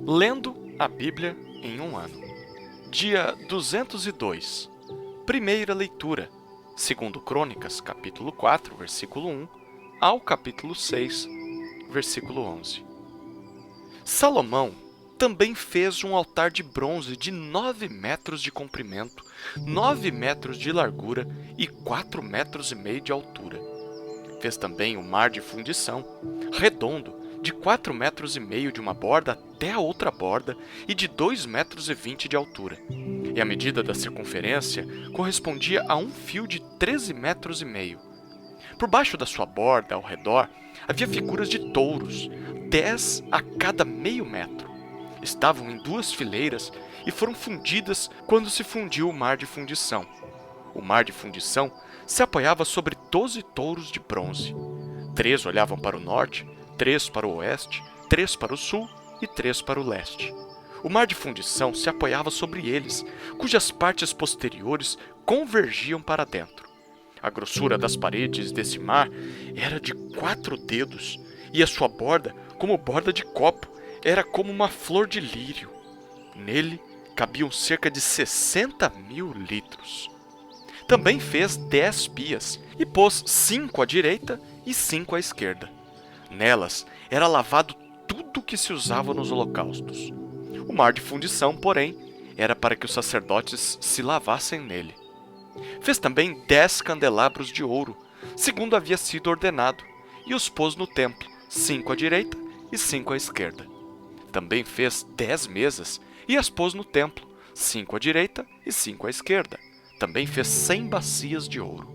Lendo a Bíblia em um ano. Dia 202. Primeira leitura. Segundo Crônicas, capítulo 4, versículo 1, ao capítulo 6, versículo 11. Salomão também fez um altar de bronze de 9 metros de comprimento, 9 metros de largura e 4 metros e meio de altura. Fez também o mar de fundição, redondo, de 4 metros e meio de uma borda até a outra borda e de 2 metros e 20 de altura. E a medida da circunferência correspondia a um fio de 13 metros e meio. Por baixo da sua borda, ao redor, havia figuras de touros, 10 a cada meio metro. Estavam em 2 fileiras e foram fundidas quando se fundiu o mar de fundição. O mar de fundição se apoiava sobre 12 touros de bronze. 3 olhavam para o norte, 3 para o oeste, 3 para o sul e 3 para o leste. O mar de fundição se apoiava sobre eles, cujas partes posteriores convergiam para dentro. A grossura das paredes desse mar era de 4 dedos, e a sua borda, como borda de copo, era como uma flor de lírio. Nele cabiam cerca de 60.000 litros. Também fez 10 pias, e pôs 5 à direita e 5 à esquerda. Nelas era lavado tudo o que se usava nos holocaustos. O mar de fundição, porém, era para que os sacerdotes se lavassem nele. Fez também 10 candelabros de ouro, segundo havia sido ordenado, e os pôs no templo, 5 à direita e 5 à esquerda. Também fez 10 mesas, e as pôs no templo, 5 à direita e 5 à esquerda. Também fez 100 bacias de ouro.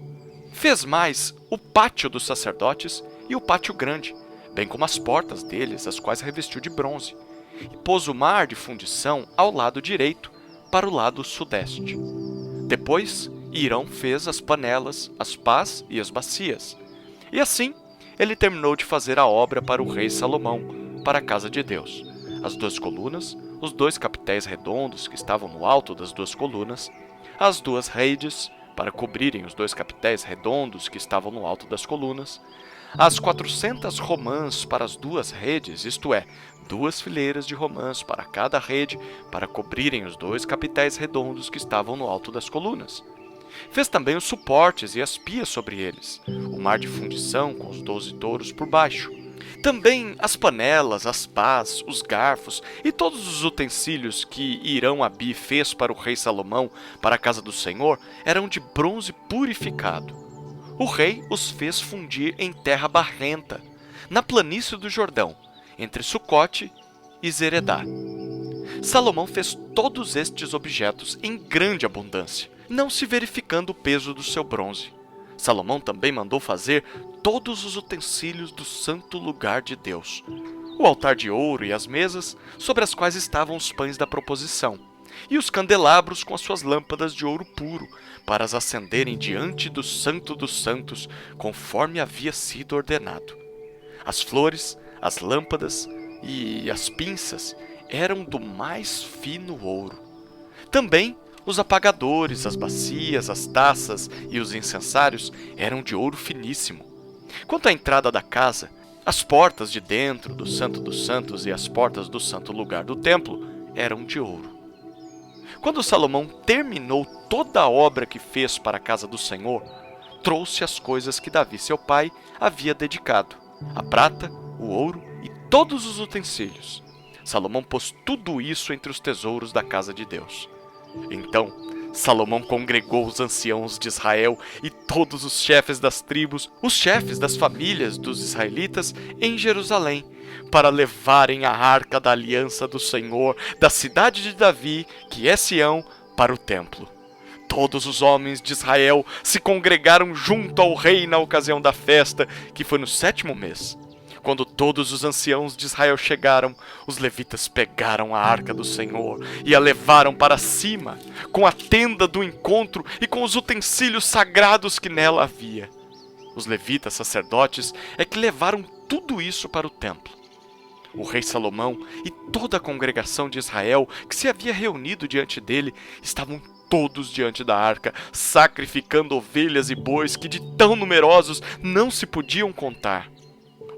Fez mais o pátio dos sacerdotes e o pátio grande, bem como as portas deles, as quais revestiu de bronze, e pôs o mar de fundição ao lado direito, para o lado sudeste. Depois, Hirão fez as panelas, as pás e as bacias. E assim, ele terminou de fazer a obra para o rei Salomão, para a casa de Deus. As 2 colunas, os 2 capitéis redondos que estavam no alto das 2 colunas, as 2 redes, para cobrirem os 2 capitéis redondos que estavam no alto das colunas, as 400 romãs para as 2 redes, isto é, 2 fileiras de romãs para cada rede, para cobrirem os 2 capitéis redondos que estavam no alto das colunas. Fez também os suportes e as pias sobre eles, o mar de fundição com os 12 touros por baixo. Também as panelas, as pás, os garfos e todos os utensílios que Hirão-Abi fez para o rei Salomão para a casa do Senhor eram de bronze purificado. O rei os fez fundir em terra barrenta, na planície do Jordão, entre Sucote e Zeredá. Salomão fez todos estes objetos em grande abundância, não se verificando o peso do seu bronze. Salomão também mandou fazer todos os utensílios do santo lugar de Deus, o altar de ouro e as mesas sobre as quais estavam os pães da proposição, e os candelabros com as suas lâmpadas de ouro puro, para as acenderem diante do Santo dos Santos, conforme havia sido ordenado. As flores, as lâmpadas e as pinças eram do mais fino ouro. Também os apagadores, as bacias, as taças e os incensários eram de ouro finíssimo. Quanto à entrada da casa, as portas de dentro do Santo dos Santos e as portas do santo lugar do templo eram de ouro. Quando Salomão terminou toda a obra que fez para a casa do Senhor, trouxe as coisas que Davi, seu pai, havia dedicado, a prata, o ouro e todos os utensílios. Salomão pôs tudo isso entre os tesouros da casa de Deus. Então, Salomão congregou os anciãos de Israel e todos os chefes das tribos, os chefes das famílias dos israelitas em Jerusalém, para levarem a arca da aliança do Senhor da cidade de Davi, que é Sião, para o templo. Todos os homens de Israel se congregaram junto ao rei na ocasião da festa, que foi no 7º mês. Quando todos os anciãos de Israel chegaram, os levitas pegaram a arca do Senhor e a levaram para cima, com a tenda do encontro e com os utensílios sagrados que nela havia. Os levitas sacerdotes é que levaram tudo isso para o templo. O rei Salomão e toda a congregação de Israel que se havia reunido diante dele estavam todos diante da arca, sacrificando ovelhas e bois que de tão numerosos não se podiam contar.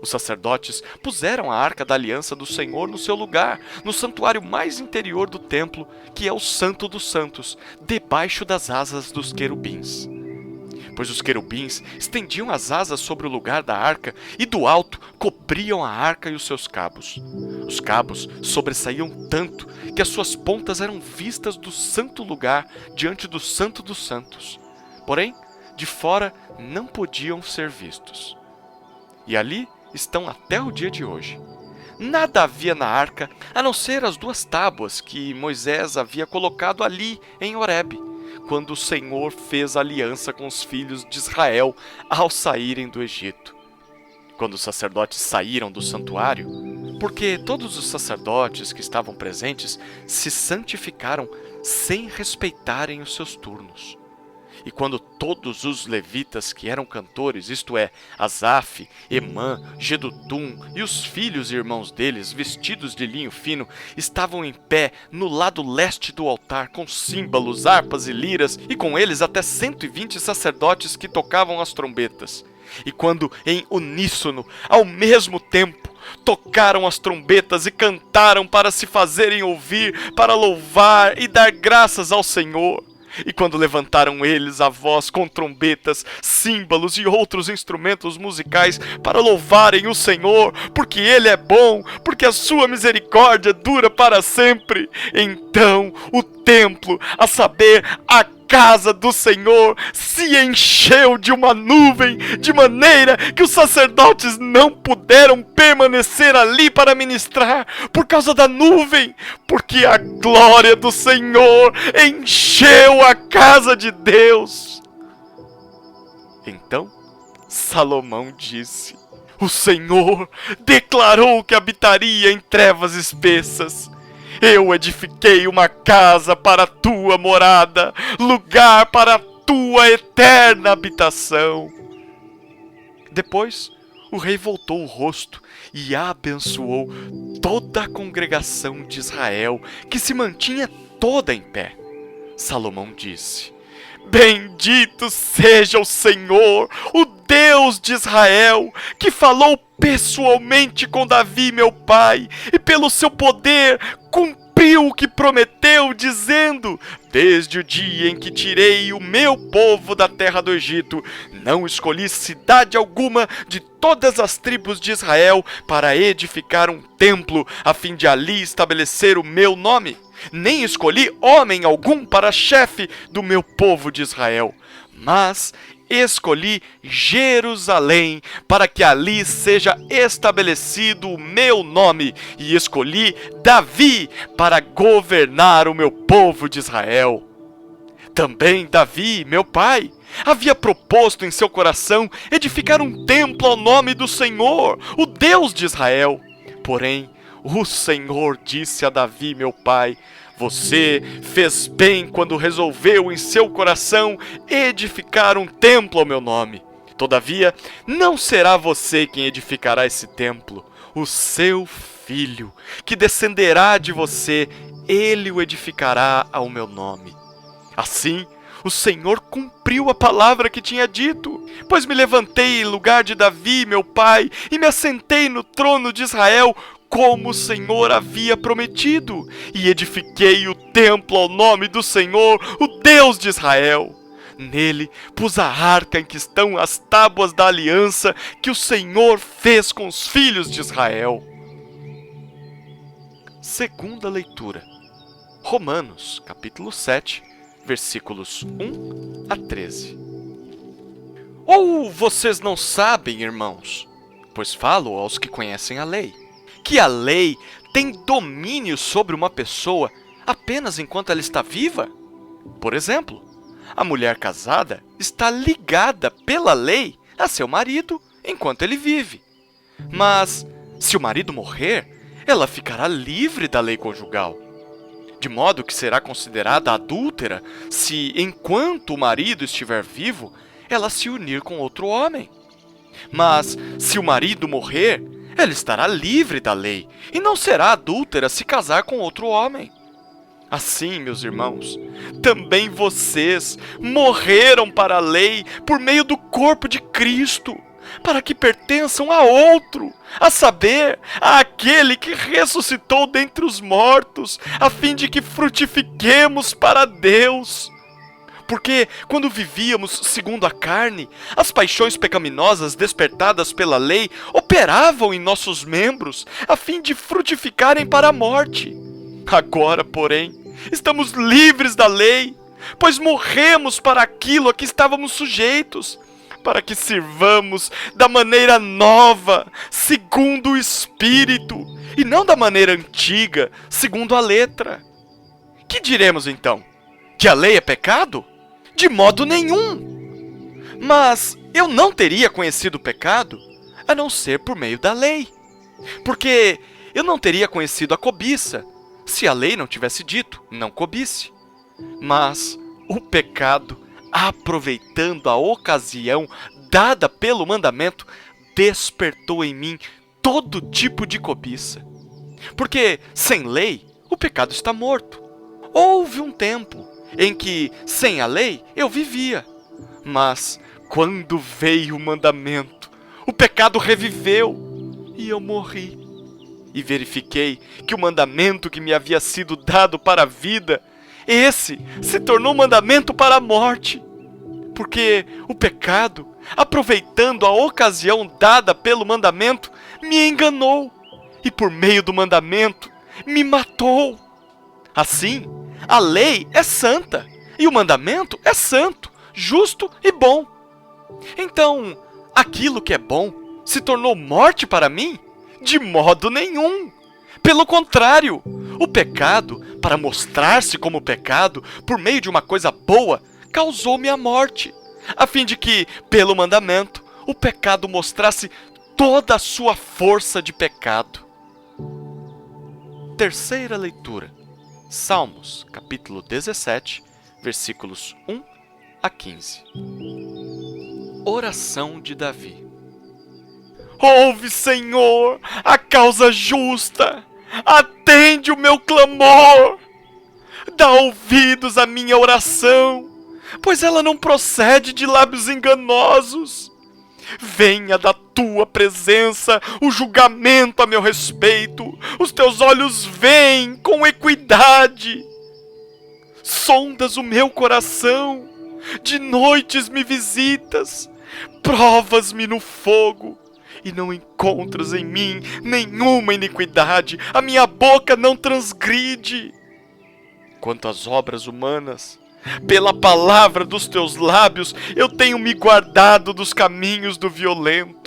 Os sacerdotes puseram a arca da aliança do Senhor no seu lugar, no santuário mais interior do templo, que é o Santo dos Santos, debaixo das asas dos querubins. Pois os querubins estendiam as asas sobre o lugar da arca e do alto cobriam a arca e os seus cabos. Os cabos sobressaíam tanto que as suas pontas eram vistas do santo lugar diante do Santo dos Santos. Porém, de fora não podiam ser vistos. E ali estão até o dia de hoje. Nada havia na arca a não ser as 2 tábuas que Moisés havia colocado ali em Horebe, quando o Senhor fez aliança com os filhos de Israel ao saírem do Egito. Quando os sacerdotes saíram do santuário, porque todos os sacerdotes que estavam presentes se santificaram sem respeitarem os seus turnos. E quando todos os levitas que eram cantores, isto é, Asaf, Emã, Jedutum e os filhos e irmãos deles, vestidos de linho fino, estavam em pé no lado leste do altar, com símbolos, harpas e liras, e com eles até 120 sacerdotes que tocavam as trombetas. E quando, em uníssono, ao mesmo tempo, tocaram as trombetas e cantaram para se fazerem ouvir, para louvar e dar graças ao Senhor. E quando levantaram eles a voz com trombetas, símbolos e outros instrumentos musicais para louvarem o Senhor, porque Ele é bom, porque a sua misericórdia dura para sempre, então o templo, a saber, a casa do Senhor, se encheu de uma nuvem, de maneira que os sacerdotes não puderam permanecer ali para ministrar por causa da nuvem, porque a glória do Senhor encheu a casa de Deus. Então Salomão disse: o Senhor declarou que habitaria em trevas espessas. Eu edifiquei uma casa para a tua morada, lugar para a tua eterna habitação. Depois, o rei voltou o rosto e abençoou toda a congregação de Israel, que se mantinha toda em pé. Salomão disse: bendito seja o Senhor, o Deus de Israel, que falou pessoalmente com Davi, meu pai, e pelo seu poder cumpriu o que prometeu, dizendo: desde o dia em que tirei o meu povo da terra do Egito, não escolhi cidade alguma de todas as tribos de Israel para edificar um templo, a fim de ali estabelecer o meu nome. Nem escolhi homem algum para chefe do meu povo de Israel, mas escolhi Jerusalém, para que ali seja estabelecido o meu nome, e escolhi Davi para governar o meu povo de Israel. Também Davi, meu pai, havia proposto em seu coração edificar um templo ao nome do Senhor, o Deus de Israel. Porém, o Senhor disse a Davi, meu pai: você fez bem quando resolveu em seu coração edificar um templo ao meu nome. Todavia, não será você quem edificará esse templo. O seu filho, que descenderá de você, ele o edificará ao meu nome. Assim, o Senhor cumpriu a palavra que tinha dito, pois me levantei em lugar de Davi, meu pai, e me assentei no trono de Israel, como o Senhor havia prometido, e edifiquei o templo ao nome do Senhor, o Deus de Israel. Nele pus a arca em que estão as tábuas da aliança que o Senhor fez com os filhos de Israel. Segunda leitura. Romanos, capítulo 7, versículos 1 a 13. Ou vocês não sabem, irmãos, pois falo aos que conhecem a lei, que a lei tem domínio sobre uma pessoa apenas enquanto ela está viva? Por exemplo, a mulher casada está ligada pela lei a seu marido enquanto ele vive. Mas, se o marido morrer, ela ficará livre da lei conjugal, de modo que será considerada adúltera se, enquanto o marido estiver vivo, ela se unir com outro homem. Mas, se o marido morrer, ela estará livre da lei e não será adúltera se casar com outro homem. Assim, meus irmãos, também vocês morreram para a lei por meio do corpo de Cristo, para que pertençam a outro, a saber, àquele que ressuscitou dentre os mortos, a fim de que frutifiquemos para Deus. Porque, quando vivíamos segundo a carne, as paixões pecaminosas despertadas pela lei operavam em nossos membros, a fim de frutificarem para a morte. Agora, porém, estamos livres da lei, pois morremos para aquilo a que estávamos sujeitos, para que sirvamos da maneira nova, segundo o Espírito, e não da maneira antiga, segundo a letra. Que diremos então? Que a lei é pecado? De modo nenhum! Mas eu não teria conhecido o pecado, a não ser por meio da lei. Porque eu não teria conhecido a cobiça, se a lei não tivesse dito, não cobice. Mas o pecado, aproveitando a ocasião dada pelo mandamento, despertou em mim todo tipo de cobiça. Porque, sem lei, o pecado está morto. Houve um tempo em que, sem a lei, eu vivia. Mas, quando veio o mandamento, o pecado reviveu e eu morri. E verifiquei que o mandamento que me havia sido dado para a vida, esse se tornou mandamento para a morte. Porque o pecado, aproveitando a ocasião dada pelo mandamento, me enganou e por meio do mandamento me matou. Assim, a lei é santa e o mandamento é santo, justo e bom. Então, aquilo que é bom se tornou morte para mim? De modo nenhum. Pelo contrário, o pecado, para mostrar-se como pecado, por meio de uma coisa boa, causou-me a morte, a fim de que, pelo mandamento, o pecado mostrasse toda a sua força de pecado. Terceira leitura. Salmos, capítulo 17, versículos 1 a 15. Oração de Davi. Ouve, Senhor, a causa justa, atende o meu clamor, dá ouvidos à minha oração, pois ela não procede de lábios enganosos. Venha da tua presença o julgamento a meu respeito, os teus olhos veem com equidade. Sondas o meu coração, de noites me visitas, provas-me no fogo, e não encontras em mim nenhuma iniquidade, a minha boca não transgride. Quanto às obras humanas, pela palavra dos teus lábios, eu tenho me guardado dos caminhos do violento.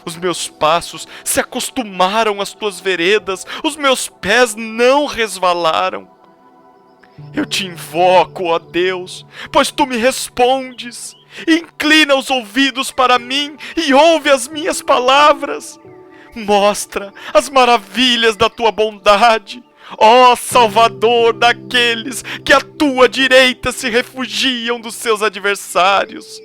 Os meus passos se acostumaram às tuas veredas, os meus pés não resvalaram. Eu te invoco, ó Deus, pois tu me respondes. Inclina os ouvidos para mim e ouve as minhas palavras. Mostra as maravilhas da tua bondade, ó Salvador daqueles que à tua direita se refugiam dos seus adversários.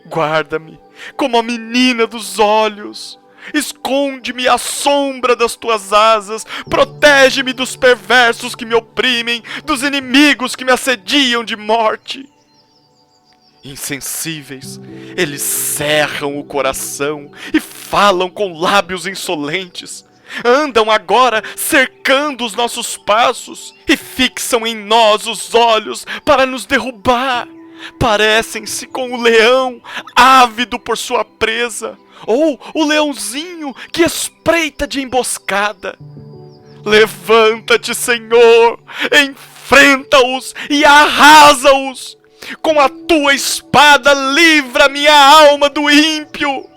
Guarda-me como a menina dos olhos. Esconde-me à sombra das tuas asas. Protege-me dos perversos que me oprimem, dos inimigos que me assediam de morte. Insensíveis, eles cerram o coração e falam com lábios insolentes. Andam agora cercando os nossos passos e fixam em nós os olhos para nos derrubar. Parecem-se com o leão, ávido por sua presa, ou o leãozinho que espreita de emboscada. Levanta-te, Senhor, enfrenta-os e arrasa-os. Com a tua espada livra minha alma do ímpio.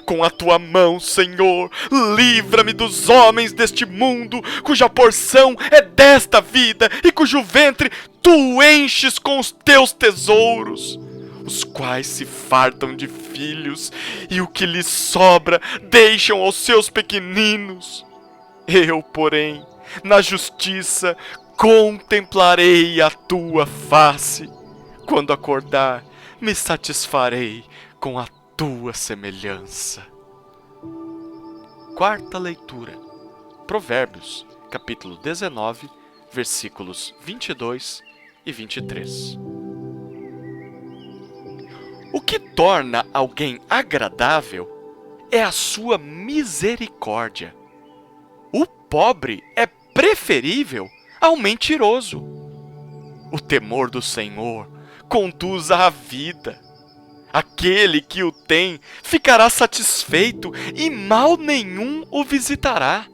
Com a tua mão, Senhor, livra-me dos homens deste mundo, cuja porção é desta vida e cujo ventre tu enches com os teus tesouros, os quais se fartam de filhos e o que lhes sobra deixam aos seus pequeninos. Eu, porém, na justiça contemplarei a tua face. Quando acordar, me satisfarei com a tua semelhança. Quarta leitura. Provérbios, capítulo 19, versículos 22 e 23. O que torna alguém agradável é a sua misericórdia. O pobre é preferível ao mentiroso. O temor do Senhor conduz à vida. Aquele que o tem ficará satisfeito e mal nenhum o visitará.